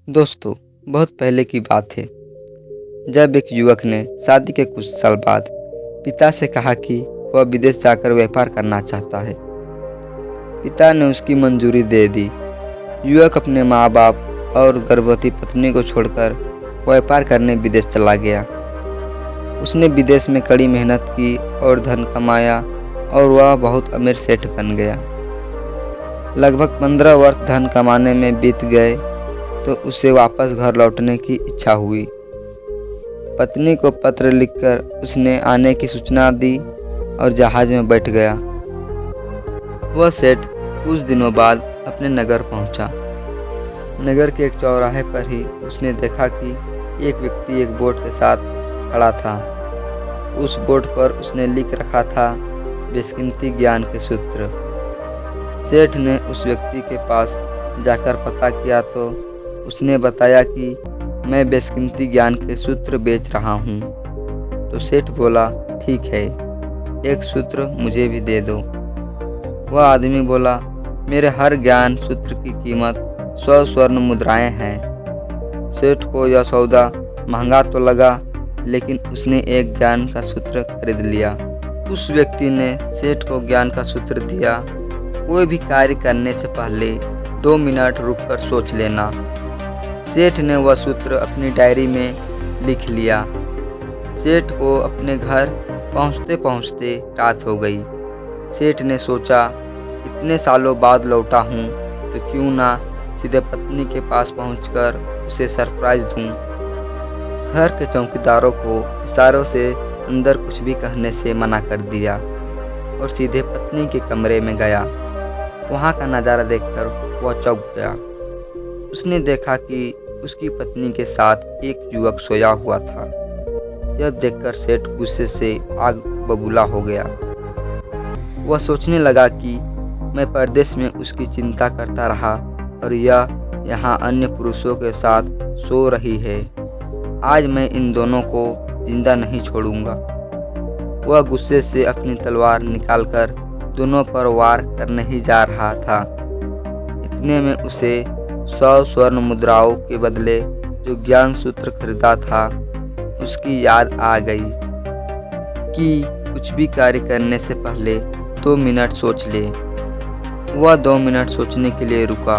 दोस्तों, बहुत पहले की बात है जब एक युवक ने शादी के कुछ साल बाद पिता से कहा कि वह विदेश जाकर व्यापार करना चाहता है। पिता ने उसकी मंजूरी दे दी। युवक अपने माँ बाप और गर्भवती पत्नी को छोड़कर व्यापार करने विदेश चला गया। उसने विदेश में कड़ी मेहनत की और धन कमाया और वह बहुत अमीर सेठ बन गया। लगभग 15 वर्ष धन कमाने में बीत गए तो उसे वापस घर लौटने की इच्छा हुई। पत्नी को पत्र लिखकर उसने आने की सूचना दी और जहाज में बैठ गया। वह सेठ कुछ दिनों बाद अपने नगर पहुंचा। नगर के एक चौराहे पर ही उसने देखा कि एक व्यक्ति एक बोट के साथ खड़ा था। उस बोट पर उसने लिख रखा था बेशकीमती ज्ञान के सूत्र। सेठ ने उस व्यक्ति के पास जाकर पता किया तो उसने बताया कि मैं बेशकीमती ज्ञान के सूत्र बेच रहा हूँ। तो सेठ बोला, ठीक है, एक सूत्र मुझे भी दे दो। वह आदमी बोला, मेरे हर ज्ञान सूत्र की कीमत 100 स्वर्ण मुद्राएं हैं। सेठ को यह सौदा महंगा तो लगा, लेकिन उसने एक ज्ञान का सूत्र खरीद लिया। उस व्यक्ति ने सेठ को ज्ञान का सूत्र दिया, कोई भी कार्य करने से पहले 2 मिनट रुककर सोच लेना। सेठ ने वह सूत्र अपनी डायरी में लिख लिया। सेठ को अपने घर पहुंचते पहुंचते रात हो गई। सेठ ने सोचा, इतने सालों बाद लौटा हूं तो क्यों ना सीधे पत्नी के पास पहुंचकर उसे सरप्राइज दूं। घर के चौकीदारों को इशारों से अंदर कुछ भी कहने से मना कर दिया और सीधे पत्नी के कमरे में गया। वहां का नज़ारा देखकर वह चौंक गया। उसने देखा कि उसकी पत्नी के साथ एक युवक सोया हुआ था। यह देखकर सेठ गुस्से से आग बबूला हो गया। वह सोचने लगा कि मैं परदेश में उसकी चिंता करता रहा और यह यहाँ अन्य पुरुषों के साथ सो रही है। आज मैं इन दोनों को जिंदा नहीं छोड़ूंगा। वह गुस्से से अपनी तलवार निकालकर दोनों पर वार करने ही जा रहा था। इतने में उसे 100 स्वर्ण मुद्राओं के बदले जो ज्ञान सूत्र खरीदा था उसकी याद आ गई कि कुछ भी कार्य करने से पहले 2 मिनट सोच ले। वह 2 मिनट सोचने के लिए रुका।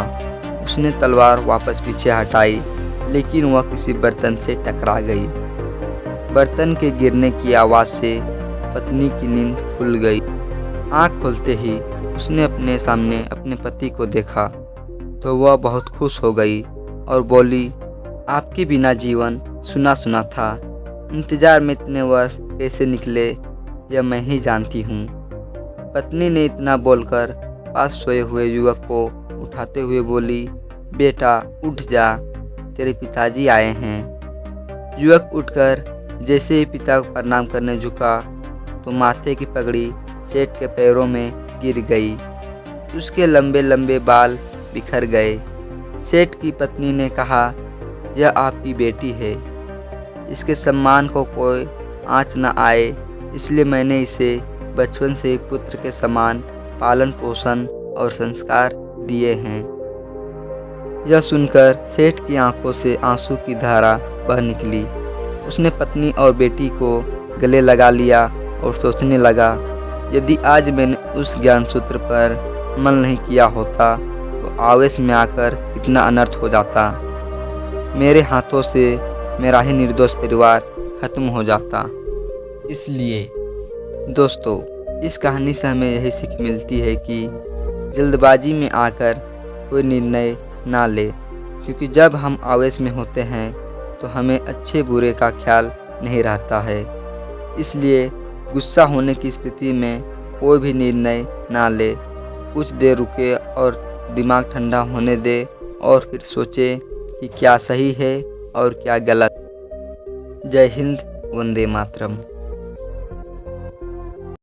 उसने तलवार वापस पीछे हटाई, लेकिन वह किसी बर्तन से टकरा गई। बर्तन के गिरने की आवाज़ से पत्नी की नींद खुल गई। आँख खोलते ही उसने अपने सामने अपने पति को देखा तो वह बहुत खुश हो गई और बोली, आपके बिना जीवन सुना सुना था। इंतजार में इतने वर्ष कैसे निकले यह मैं ही जानती हूँ। पत्नी ने इतना बोलकर पास सोए हुए युवक को उठाते हुए बोली, बेटा उठ जा, तेरे पिताजी आए हैं। युवक उठकर जैसे ही पिता को प्रणाम करने झुका तो माथे की पगड़ी सेठ के पैरों में गिर गई। उसके लंबे लंबे बाल बिखर गए। सेठ की पत्नी ने कहा, यह आपकी बेटी है, इसके सम्मान को कोई आँच न आए, इसलिए मैंने इसे बचपन से ही पुत्र के समान पालन पोषण और संस्कार दिए हैं। यह सुनकर सेठ की आंखों से आंसू की धारा बह निकली। उसने पत्नी और बेटी को गले लगा लिया और सोचने लगा, यदि आज मैंने उस ज्ञान सूत्र पर अमल नहीं किया होता तो आवेश में आकर कितना अनर्थ हो जाता। मेरे हाथों से मेरा ही निर्दोष परिवार खत्म हो जाता। इसलिए दोस्तों, इस कहानी से हमें यही सीख मिलती है कि जल्दबाजी में आकर कोई निर्णय ना ले, क्योंकि जब हम आवेश में होते हैं तो हमें अच्छे बुरे का ख्याल नहीं रहता है। इसलिए गुस्सा होने की स्थिति में कोई भी निर्णय ना ले। कुछ देर रुके और दिमाग ठंडा होने दे और फिर सोचे कि क्या सही है और क्या गलत। जय हिंद, वंदे मातरम।